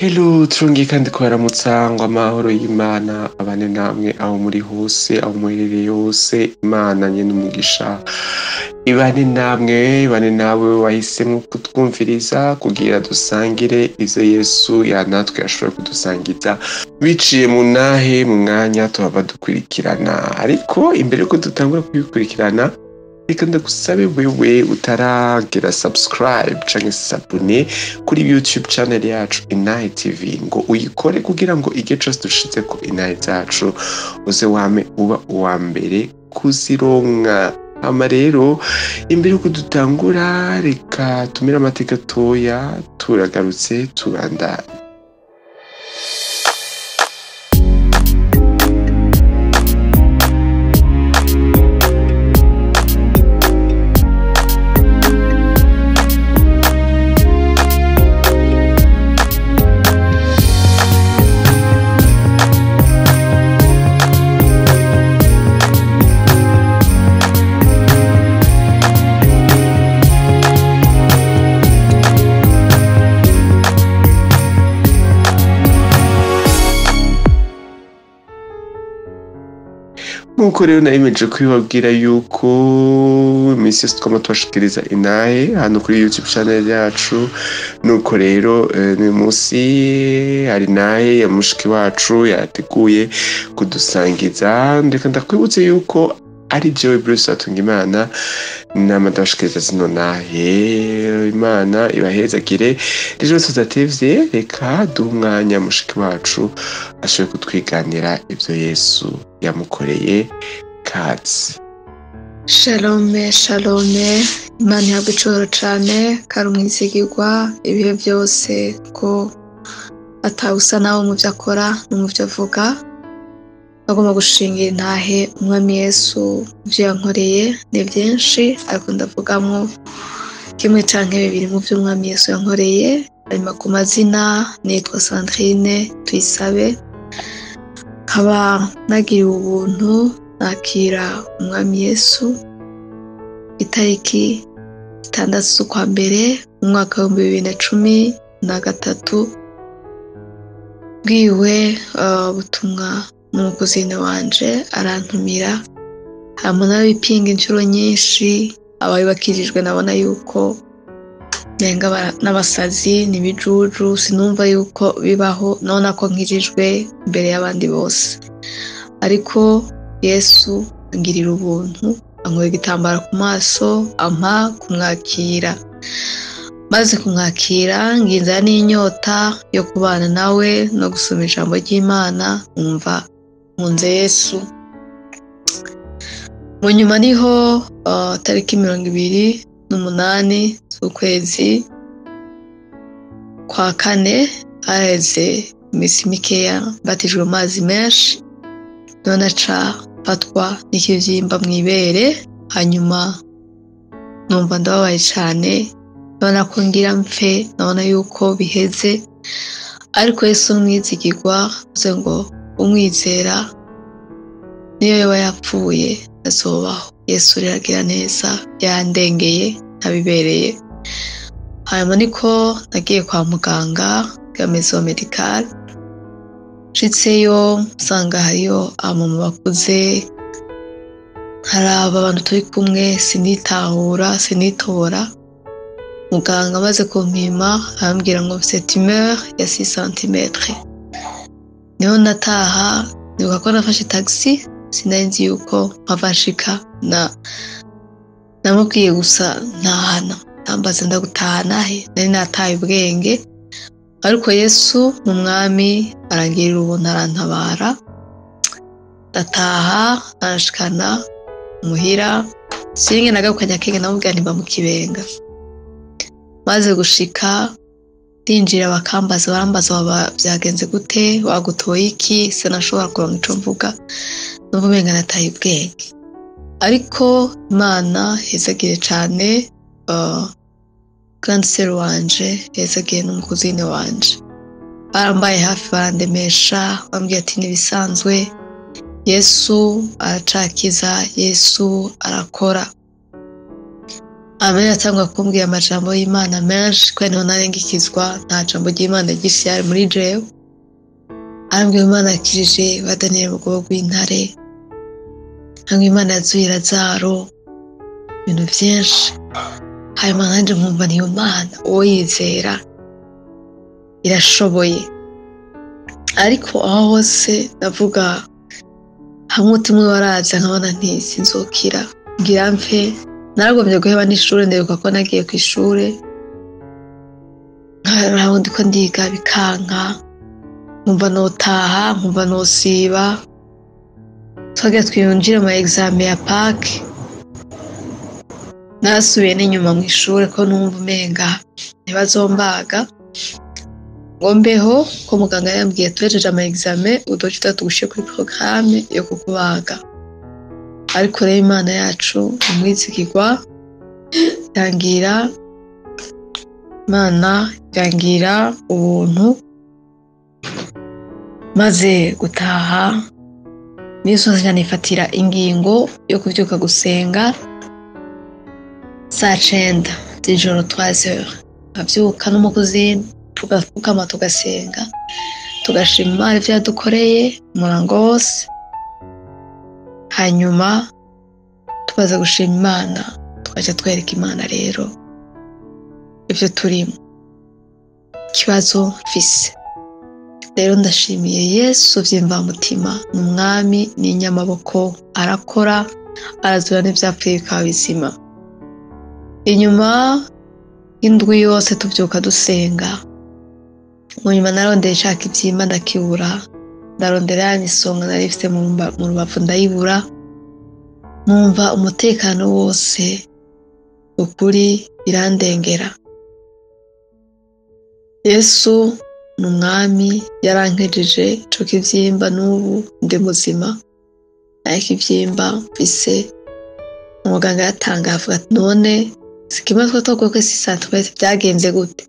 Hello, turongeye kandi kubaramutsa ngo amahoro y'Imana abane namwe aho muri hose, aho muherereye hose. Imana nyene umugisha ibane namwe, ibane nawe wahisemo kutwumviriza kugira dusangire ivyo Yesu yanatwe yashobora kudusangiza biciye mu nahe mu mwanya tuhava dukurikirana. Ariko imbere yuko dutangura kubikurikirana, reka ndagusabe wewe utaragira subscribe canke s'abone kuri YouTube channel yacu Inahe TV ngo uyikore kugira ngo igihe cose dushizeko inahe zacu uze wame uba uwa mbere kuzironka. Hama rero imbere yuko dutangura, reka tumire amateka gatoya, turagarutse tubandanye. Nkuko rero nayimeje kwibabwira yuko iminsi yose twama tubashikiriza inahe hano kuri YouTube channel yacu. Nuko rero uyu munsi hari inahe ya mushiki wacu yateguye kudusangiza. Ndeka ndakwibutse yuko ari jewe Bruce Hatungimana nama ndabashikiriza zino nahe. Imana ibahezagire rero tudatevye, reka duhe umwanya mushiki wacu ashobore kutwiganira ivyo Yesu yamukoreye. Kazi. Shalome, shalome. Imana ihabwe icubahiro cane, kari umwizigirwa ibihe byose, ko atawusa nawe mu vyo akora no mu vyo avuga. Bagomba gushingira intahe umwami Yesu mu vyo yankoreye. Ni vyinshi ariko ndavugamwo kimwe canke bibiri mu vyo umwami Yesu yankoreye. Hanyuma ku mazina nitwa Sandrine Tuyisabe, nkaba nagiriwe ubuntu nakira umwami Yesu itariki 6 z'ukwa mbere mu mwaka wa 2013 bwiwe butumwa n'umukuzine wanje arantumira. Hama nabipinga inshuro nyinshi, abaye bakirijwe nabona yuko nenga n'abasazi n'ibijuju, sinumva yuko bibaho, nabona ko nkirijwe imbere y'abandi bose. Ariko Yesu angirira ubuntu, ankoye igitambara ku maso, ampa kumwakira. Maze kumwakira nginza n'inyota yo kubana nawe no gusoma ijambo ry'Imana, umva nkunze Yesu. Mu nyuma niho tariki 28 z'ukwezi kwa kane haheze imisi mikeya mbatijwe amazi menshi, none aca fatwa n'ikivyimba mw'ibere. Hanyuma numva ndababaye cane, nabona ko ngira mpfe, nabona yuko biheze. Ariko Yesu umwizigirwa, uze ngo umwizera niyo yoba yapfuye azobaho. Yesu riragira neza, yandengeye ntabibereye. Hanyuma niko nagiye kwa muganga bwa Maison Medicale. Nshitseyo nsanga hariyo abamama bakuze, haraba abantu turi kumwe, sinitora. Muganga amaze kumpima arambwira ngo mfise tumeur ya 6 cm. Niho nataha, nibuka ko nafashe taxi, sinari nzi yuko mpava nshika. Namubwiye gusa ntahana, nambaza ndagutahana he, nari nataye ubwenge. Ariko Yesu mu mwami arangirira ubuntu, arantabara. Ndataha arashikana muhira, singe nagakanya kenge, namubwira ntimba mu Kibenga. Maze gushika ndinjira, bakambaza barambaza vyagenze gute, wagutoye iki, sinashobora kuronka ico mvuga, numva umenga nataye ubwenge. Ariko Imana hezagire cane grande sœur wanje, hezagiye n'umukuzine wanje, barambaye hafi, barandemesha, bambwiye ati nibisanzwe, Yesu aracakiza, Yesu arakora. abe yatangwa kumbwira amajambo y'Imana menshi kandi niho narengikizwa nta jambo ry'Imana ry'ishyari muri jewe. Arambwira Imana yakijije ba Daniel mu bwobo bw'intare, arambwira Imana yazuye Lazaro, ibintu byinshi. Hanyuma nanjye nkumva niyo Mana uwo yizera irashoboye. Ariko aho hose ndavuga hamwe umutima waraza nkabona nti sinzokira ngira mfe. Naragomye guheba n'ishuri, ndibuka ko nagiye ku ishuri nkaraho ndiko ndiga bikanka, nkumva notaha, nkumva nosiba. Twagiye twinjira mu examen ya Pâques, nasubiye n'inyuma mu ishuri ko numva umenga ntibazombaga ngo mbeho, ko muganga yambwiye twejeje ama examen udoce tugushiye kuri programme yo kukubaga. Ariko rero Imana yacu umwizigirwa yangira ubuntu, maze gutaha nisoza nifatira ingingo yo kuvyuka gusenga saa 9 z'ijoro 3h. Avyuka n'umukuzini tugapfukama tugasenga, tugashima Imana ivyo yadukoreye umurango wose. Hanyuma tubaza gushima Imana, tukaja twereka Imana rero ivyo turimo, ikibazo mfise. Rero ndashimiye Yesu vy'imvamutima, n'umwami n'inyamaboko, arakora, arazura n'ivyapfuye bikaba bizima. Inyuma y'indwi yose tuvyuka dusenga, mu nyuma narondeye nshaka ivyimba ndakibura, ndarondera ya misonga nari mfise mu rubavu ndayibura. Numva umutekano wose ukuri birandengera. Yesu n'umwami yarankejeje ico kivyimba, n'ubu ndi muzima. Ariko ivyimba mfise umuganga yatangaye avuga ati none sikimwe twatogwe ko sisantre byagenze gute?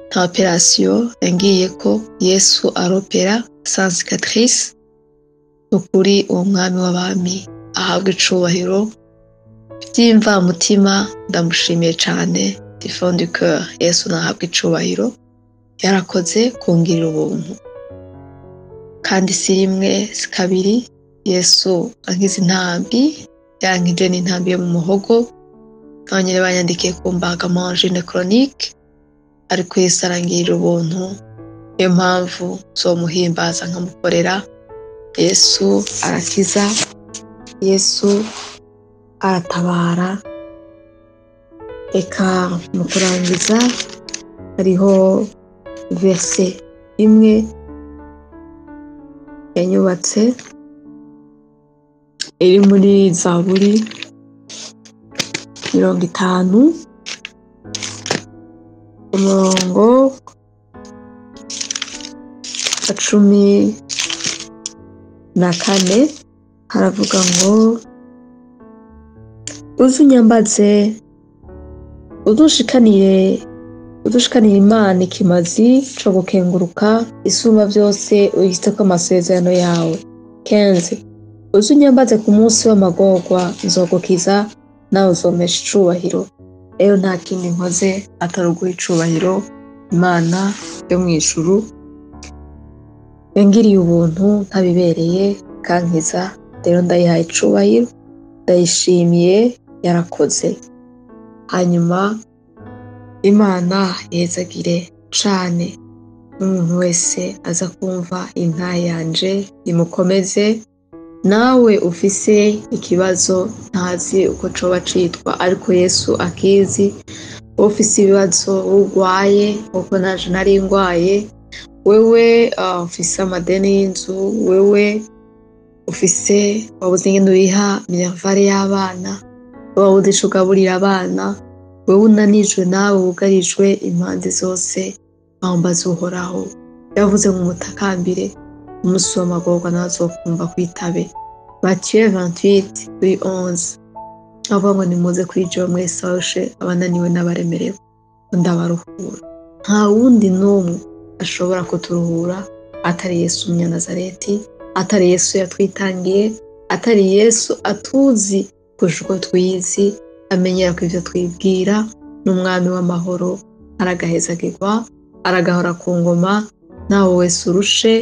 Nta operation yangiye ko Yesu aropera sans cicatrice. Ukuri uwo mwami w'abami ahabwa icubahiro by'imvamutima, ndamushimiye cane du fond du cœur. Yesu nahabwa icubahiro, yarakoze kungirira ubuntu kandi si rimwe si kabiri. Yesu ankiza intambi, yankije n'intambi yo mu muhogo, abanyere banyandikiye kumbaga angine chronique, ariko Yesu arangirira ubuntu. Niyo mpamvu zomuhimbaza nkamukorera. Yesu arakiza, Yesu aratabara. Eka mu kurangiza hariho verse imwe yanyubatse iri muri Zaburi 50 umurongo wa 14 haravuga ngo uzunyambaze udushikanire Imana ikimazi co gukenguruka isumba byose uyiteko amasezerano yawe. 15 uzunyambaze ku munsi w'amagorwa nzogukiza, nawe uzomesha icubahiro. Rero nta kindi nkoze atari uguha icubahiro Imana yo mu ijuru yangiriye ubuntu ntabibereye kankiza. Rero ndayihaye icubahiro, ndayishimiye, yarakoze. Hanyuma Imana yezagire cane umuntu wese aza kumva inka yanje, imukomeze. Nawe ufise ikibazo ntazi uko coba citwa, ariko Yesu akizi. Ufise ibibazo urwaye uko naje nari ngwaye, wewe ufise amadeni y'inzu, wewe ufise wabuze ingene uriha minervare y'abana, wabuze ico ugaburira abana, wewe unanijwe nawe wugarijwe impande zose, ahombaza Uhoraho. Yavuze ngo umutakambire umunsi w'amagorwa nawe azokumva kwitabe. Matthieu 28:11 avuga ngo nimuze kuri jewe mwese abashe abananiwe n'abaremerewe, ndabaruhura. Nta wundi n'umwe ashobora kuturuhura atari Yesu Umunyanazareti, atari Yesu yatwitangiye, atari Yesu atuzi kurusha uko twizi, amenyera ko ivyo twibwira n'umwami w'amahoro aragahezagirwa aragahora ku ngoma nawe wese urushe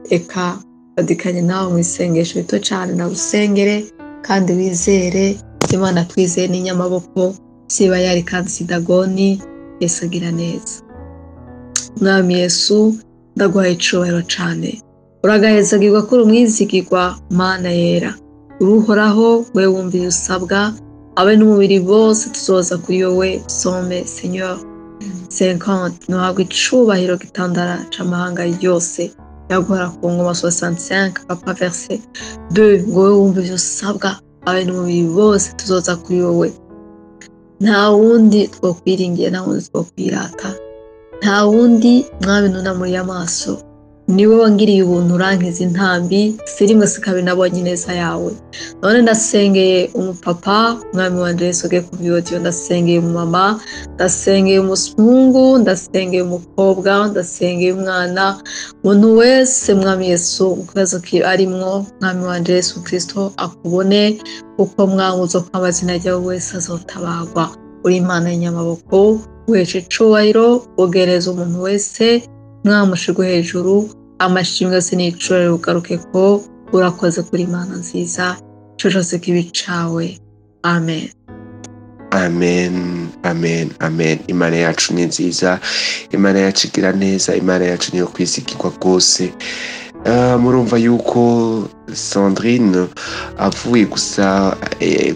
eka badikanye nawe mu isengesho rito cane na usengere kandi wizere Imana twizeye n'inyamaboko siba yari kandi sidagoni Yesu agira neza Mwami Yesu ndaguhaye icubahiro cane uragahezagirwa kuri umwizigirwa Mana yera uruhoraho we wumviye usabwa abe n'umubiri bose tuzoza kuri wowe some Seigneur 50 nuhabwa icubahiro gitandara c'amahanga yose yaguhora ku ngoma 65 papa verset 2 ngo we wumviye usabwa abe n'umubiri bose tuzoza kuri wowe nta wundi twokwiringiye nta wundi twokwirata nta wundi mwami nunamuriye amaso niwe wangiriye ubuntu urankiza intambi sirimwe sikabe nabonye ineza yawe none ndasengeye umupapa mwami wanje Yesu ge kuvyodiyo ndasengeye umumama ndasengeye umusungu ndasengeye umukobwa ndasengeye umwana umuntu wese mwami Yesu ukazo arimwo mwami wanje Yesu Kristo akubone uko mwamuzo kw'amazina yawe wese azotabagwa uri Imana y'inyamaboko wece icubahiro ugereza umuntu wese mwamushigwe hejuru amashimwe yose n'icubahiro ugaruke ko urakoze kuri Imana nziza ico cose kibi cawe amen amen amen amen Imana yacu ni nziza Imana yacu igira neza Imana yacu niyo kwizigirwa rwose murumva yuko Sandrine avuye gusa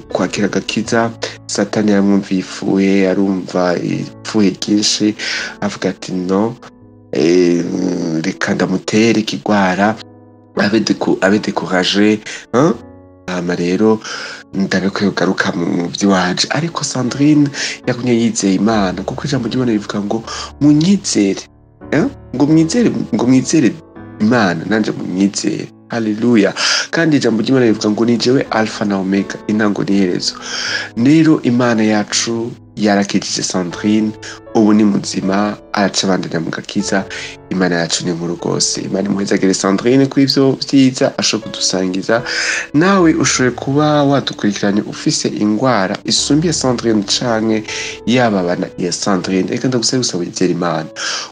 kwakira agakiza Satani yamwumviye ifuhe arumva ifuhe ryinshi avuga ati no reka ndamutere ikigwara abe découragé hama rero ndabekwiye kugaruka mu vy'iwaje ariko Sandrine yagumye yizeye Imana kuko ijambo ry'Imana rivuga ngo munyizere ngo mwizere Imana nanje munyizere haleluya kandi ijambo ry'Imana rivuga ngo ni jewe alpha na omega intango n'iherezo rero Imana yacu yarakijije Sandrine ubu ni muzima aracabandanya mu gakiza Imana yacu ni nkuru rwose Imana imuhezagire Sandrine ku ivyo vyiza ashobora kudusangiza nawe ushoboye kuba wadukurikiranye ufise ingwara isumbiye Sandrine canke yababana ya Sandrine reka ndagusaba gusaba wizera Imana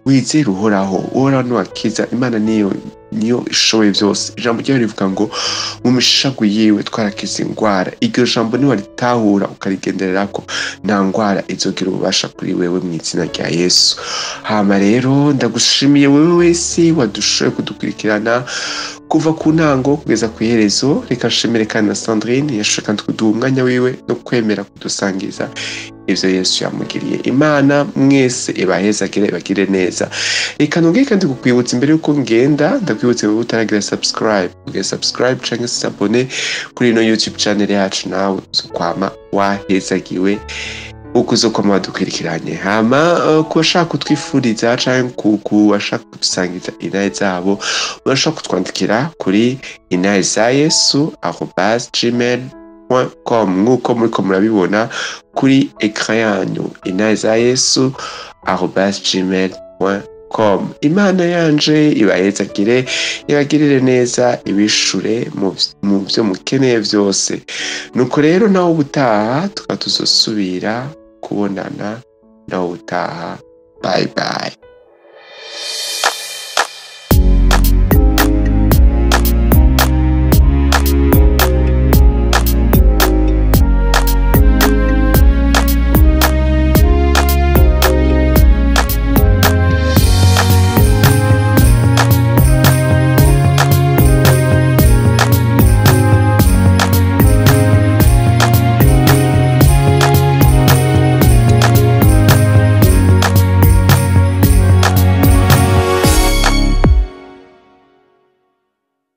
wizera uhoraho nuwakiza Imana niyo ishoboye vyose ijambo ryayo rivuga ngo mu mishagu yiwe twarakiza ingwara iryo jambo ni waritahura ukarigendererako nta ngwara izogira ububasha kuri wewe mu izina rya Yesu hama rero ndagushimiye wewe wese wadushoboye kudukurikirana kuva ku ntango kugeza ku iherezo reka nshimire kandi na Sandrine yashoboye kandi kuduha umwanya wiwe no kwemera kudusangiza ivyo Yesu yamugiriye Imana mwese ibahezagire ibagire neza reka nongeye kandi kukwibutsa imbere yuko ngenda ndakwibutse wowe utaragira subscribe canke s'abone kuri ino YouTube channel yacu nawe uzokwama wahezagiwe uko uzokwama wadukurikiranye hama kubashaka kutwifuriza canke kubashaka kudusangiza inaye zabo urashaka kutwandikira kuri inayezayesu@gmail.com nk'uko muriko murabibona kuri ekran yanyu inayezayesu@gmail.com Imana yanje ibahezagire ibagirire neza ibishure mu vyo mukeneye vyose nuko rero nawe ubutaha tukaba tuzosubira kubonana nawe ubutaha bye bye